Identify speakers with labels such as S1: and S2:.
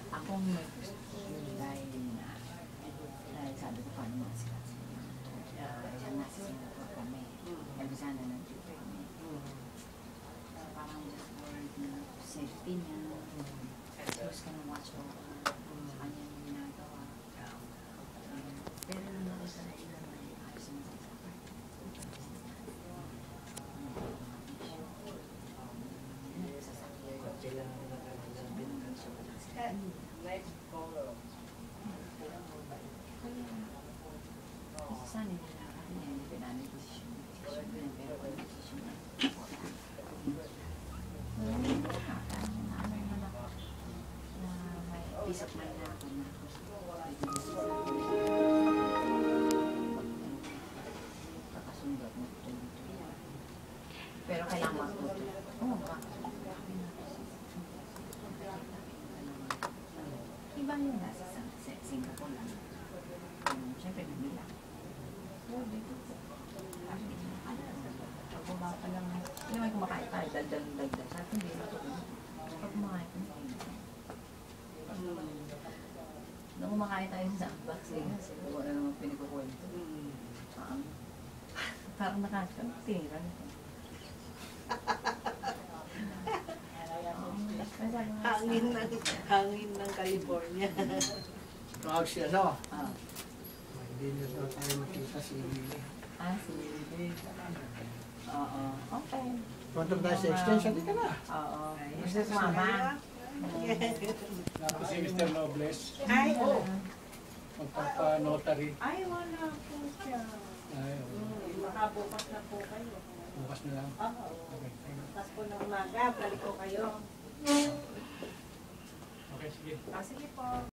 S1: Akong may gusto dahil sabi ko paano mga sila. Diyan nasa Singapore kami. Sabi sana nandito kami. So parang just worried na safety niya. Who's gonna watch over sa kanya yung ginagawa. Pero nung nakita na ilan na yung ayos na sa sana nila hindi pinanay decision pero kung decision na may peace of mind na ako na kakasundot na pero kailangan matuto iba yung nasa Singapore lang siyempre nabila pagbaba pa lang hindi naman kumakain tayo dagdag sa atin hindi matulog pag kumakain ko nung kumakain tayo sa box kasi wala namang pinikukwento parang nakakatira
S2: hangin ng California.
S3: Tawag siya, no? Hindi niya daw tayo makita si Lily.
S1: Si Lily. Oo. Okay.
S3: Punta tayo sa extension, di ka na.
S1: Oo. Gusto sa mama.
S4: Tapos si Mr. Nobles.
S2: Ay,
S4: Magpapa-notary.
S2: ay, wala po siya.
S4: Ay,
S2: Baka bukas na po kayo.
S4: bukas na lang. Okay.
S2: Tapos po ng umaga, balik ko kayo.
S4: Okay, sige.
S2: Sige po.